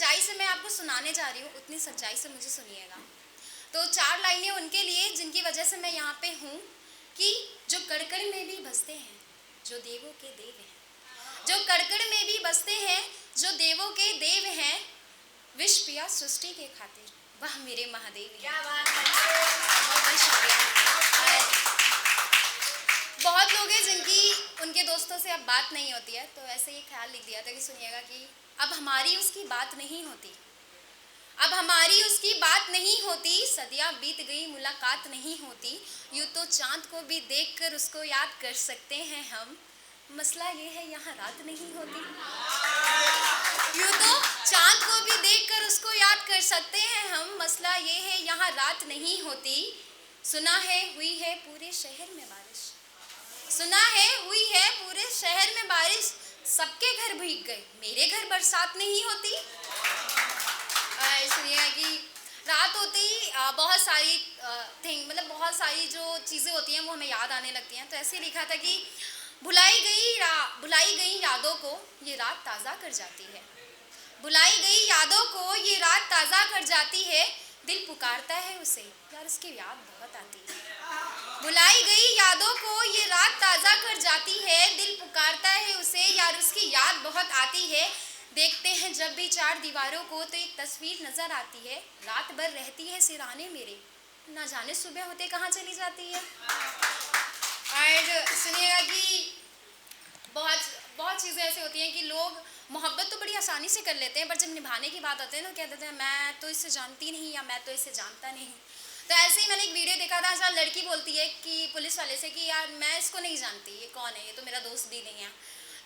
सच्चाई से मैं आपको सुनाने जा रही हूँ, उतनी सच्चाई से मुझे सुनिएगा। तो 4 लाइनें उनके लिए जिनकी वजह से मैं यहाँ पे हूँ कि जो कड़कड़ में भी बसते हैं, जो देवों के देव हैं, जो कड़कड़ में भी बसते हैं, जो देवों के देव हैं, विष पिया सृष्टि के खातिर, वह मेरे महादेव हैं। क्या बात है, बहुत बहुत शुक्रिया। बहुत लोग हैं जिनकी उनके दोस्तों से अब बात नहीं होती है, तो ऐसे ही ख्याल लिख दिया था कि सुनिएगा कि अब हमारी उसकी बात नहीं होती, अब हमारी उसकी बात नहीं होती, सदियां बीत गई मुलाकात नहीं होती, यूँ तो चांद को भी देखकर उसको याद कर सकते हैं हम, मसला ये है यहाँ रात नहीं होती। यूँ तो चांद को भी देखकर उसको याद कर सकते हैं हम, मसला ये है यहाँ रात नहीं होती। सुना है हुई है पूरे शहर में बारिश, सुना है हुई है पूरे शहर में बारिश, सबके घर भीग गए, मेरे घर बरसात नहीं होती। इसलिए कि रात होते ही बहुत सारी मतलब बहुत सारी जो चीज़ें होती हैं वो हमें याद आने लगती हैं। तो ऐसे ही लिखा था कि भुलाई गई यादों को ये रात ताज़ा कर जाती है, भुलाई गई यादों को ये रात ताज़ा कर जाती है, दिल पुकारता है उसे यार उसकी याद बहुत आती है। भुलाई गई यादों को ये रात ताज़ा कर जाती है, दिल पुकारता है उसे यार उसकी याद बहुत आती है। देखते हैं जब भी 4 दीवारों को तो एक तस्वीर नज़र आती है, रात भर रहती है सिराने मेरे, ना जाने सुबह होते कहाँ चली जाती है। और सुनिएगा कि बहुत बहुत चीज़ें ऐसी होती हैं कि लोग मोहब्बत तो बड़ी आसानी से कर लेते हैं, पर जब निभाने की बात आती है ना, कह देते हैं मैं तो इससे जानती नहीं या मैं तो इससे जानता नहीं। तो ऐसे ही मैंने एक वीडियो देखा था जहाँ लड़की बोलती है कि पुलिस वाले से कि यार मैं इसको नहीं जानती, ये कौन है, ये तो मेरा दोस्त भी नहीं है।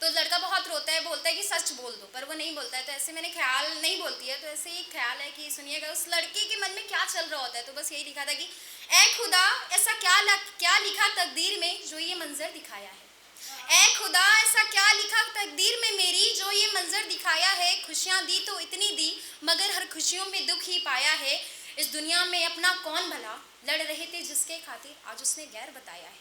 तो लड़का बहुत रोता है, बोलता है कि सच बोल दो, पर वो नहीं बोलता है। तो ऐसे मैंने ख्याल नहीं बोलती है, तो ऐसे ही ख्याल है कि सुनिएगा उस लड़की के मन में क्या चल रहा होता है। तो बस यही लिखा था कि ऐ खुदा ऐसा क्या लिखा तकदीर में जो ये मंजर दिखाया है, ऐ खुदा ऐसा क्या लिखा तकदीर में मेरी जो ये मंजर दिखाया है, खुशियाँ दी तो इतनी दी मगर हर खुशियों में दुख ही पाया है। इस दुनिया में अपना कौन भला लड़ रहे थे जिसके खातिर आज उसने गैर बताया है,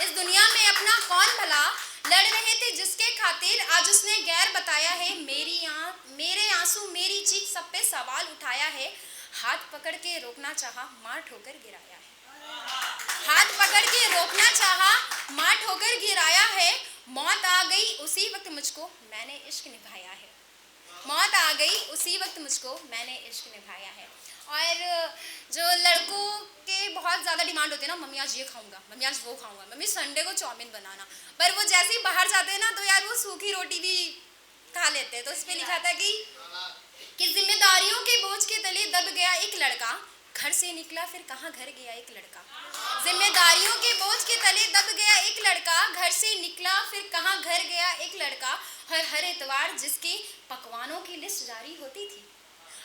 इस दुनिया में अपना कौन भला लड़ रहे थे जिसके खातिर आज उसने गैर बताया है। मेरे आंसू मेरी चीख सब पे सवाल उठाया है, हाथ पकड़ के रोकना चाहा मार ठोकर गिराया है, हाथ पकड़ के रोकना चाहा मार ठोकर गिराया है। मौत आ गई उसी वक्त मुझको मैंने इश्क निभाया है, मौत आ गई उसी वक्त मुझको मैंने इश्क निभाया है। और जो लड़कों के बहुत ज़्यादा डिमांड होती है ना, मम्मी आज ये खाऊंगा, मम्मी आज वो खाऊंगा, मम्मी संडे को चाउमीन बनाना, पर वो जैसे ही बाहर जाते हैं ना तो यार वो सूखी रोटी भी खा लेते हैं। तो उस पर लिखा था कि जिम्मेदारियों के बोझ के तले दब गया एक लड़का, घर से निकला फिर कहाँ घर गया एक लड़का, जिम्मेदारियों के बोझ के तले दब गया एक लड़का, घर से निकला फिर कहाँ घर गया एक लड़का। हर इतवार जिसके पकवानों की लिस्ट जारी होती थी,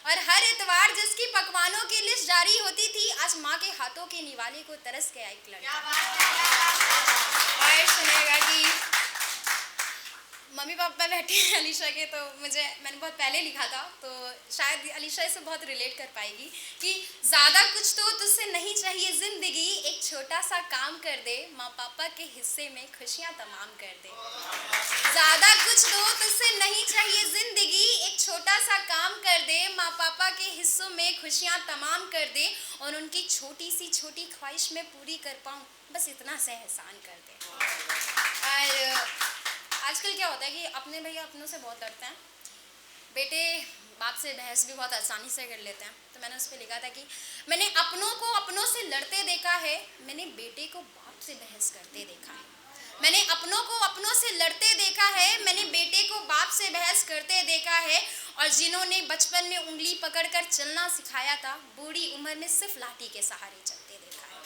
और हर इतवार जिसकी पकवानों की लिस्ट जारी होती थी, आज माँ के हाथों के निवाले को तरस गया एक लड़का। और सुनेगा कि मम्मी पापा बैठे हैं अलीशा के, तो मैंने बहुत पहले लिखा था, तो शायद अलीशा इसे बहुत रिलेट कर पाएगी कि ज़्यादा कुछ तो तुझसे नहीं चाहिए ज़िंदगी, एक छोटा सा काम कर दे, माँ पापा के हिस्से में खुशियाँ तमाम कर दे। ज़्यादा कुछ तो तुझसे नहीं चाहिए ज़िंदगी, एक छोटा सा काम कर दे, माँ पापा के हिस्सों में खुशियाँ तमाम कर दे, और उनकी छोटी सी छोटी ख्वाहिश में पूरी कर पाऊँ, बस इतना सा एहसान कर दे। और आजकल क्या होता है कि अपने भैया अपनों से बहुत लड़ते हैं, बेटे बाप से बहस भी बहुत आसानी से कर लेते हैं। तो मैंने उस पर लिखा था कि मैंने अपनों को अपनों से लड़ते देखा है, मैंने बेटे को बाप से बहस करते देखा है, मैंने अपनों को अपनों से लड़ते देखा है, मैंने बेटे को बाप से बहस करते देखा है। और जिन्होंने बचपन में उंगली पकड़कर चलना सिखाया था, बूढ़ी उम्र में सिर्फ लाठी के सहारे चलते देखा है,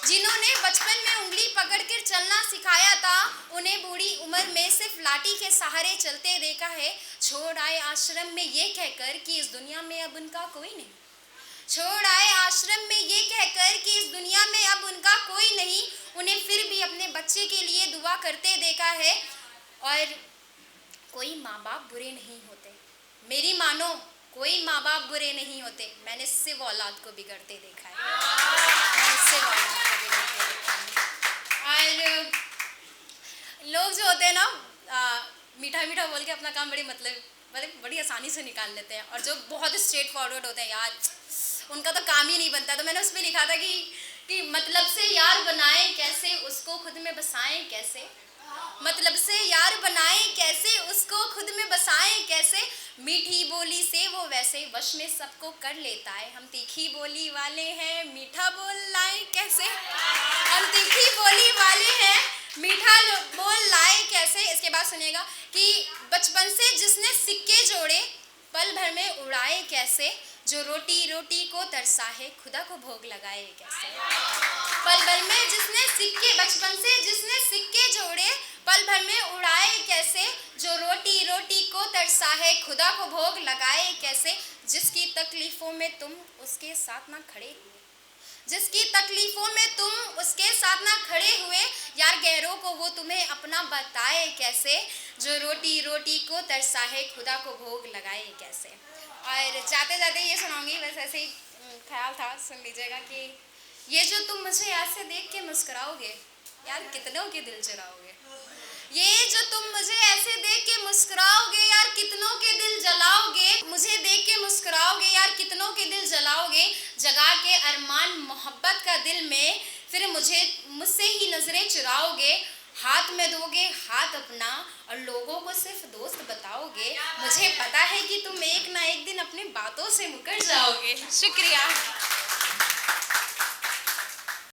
जिन्होंने बचपन में उंगली पकड़कर चलना सिखाया था, उन्हें बूढ़ी उम्र में सिर्फ लाठी के सहारे चलते देखा है। छोड़ आए आश्रम में ये कहकर कि इस दुनिया में अब उनका कोई नहीं, छोड़ आए आश्रम में ये कहकर कि इस दुनिया में अब उनका कोई नहीं, उन्हें फिर भी अपने बच्चे के लिए दुआ करते देखा है। और कोई माँ बाप बुरे नहीं होते, मेरी मानो कोई माँ बाप बुरे नहीं होते, मैंने सिर्फ औलाद को बिगड़ते देखा है, मैंने सिर्फ औलाद को बिगड़ते देखा है। और लोग जो होते हैं ना मीठा मीठा बोल के अपना काम बड़ी मतलब मतलब बड़ी आसानी से निकाल लेते हैं, और जो बहुत स्ट्रेट फॉरवर्ड होते हैं यार, उनका तो काम ही नहीं बनता। तो मैंने उस पर लिखा था कि मतलब से यार बनाए कैसे, उसको खुद में बसाएं कैसे, मतलब से यार बनाए कैसे, उसको खुद में बसाएं कैसे, मीठी बोली से वो वैसे वश में सबको कर लेता है, हम तीखी बोली वाले हैं मीठा बोल लाए कैसे, हम तीखी बोली वाले हैं मीठा बोल लाए कैसे। इसके बाद सुनिएगा कि बचपन से जिसने सिक्के जोड़े पल भर में उड़ाए कैसे, जो रोटी रोटी को तरसा है खुदा को भोग लगाए कैसे। पल भर में जिसने सिक्के, बचपन से जिसने सिक्के जोड़े पल भर में उड़ाए कैसे, जो रोटी रोटी को तरसा है खुदा को भोग लगाए कैसे, जिसकी तकलीफों में तुम उसके साथ ना खड़े हुए, जिसकी तकलीफों में तुम उसके साथ ना खड़े हुए, यार गैरों को वो तुम्हें अपना बताए कैसे, जो रोटी रोटी को तरसा है खुदा को भोग लगाए कैसे। और जाते जाते ये सुनाऊंगी, बस ऐसे ही ख्याल था, सुन लीजिएगा कि ये जो तुम मुझे ऐसे देख के मुस्कुराओगे यार कितनों के दिल चुराओगे, ये जो तुम मुझे ऐसे देख के मुस्कुराओगे यार कितनों के दिल जलाओगे, मुझे देख के मुस्कुराओगे यार कितनों के दिल जलाओगे, जगा के अरमान मोहब्बत का दिल में, फिर मुझसे ही नजरें चुराओगे, हाथ में दोगे हाथ अपना और लोगों को सिर्फ दोस्त बताओगे, मुझे पता है कि तुम एक ना एक दिन अपनी बातों से मुकर जाओगे। शुक्रिया।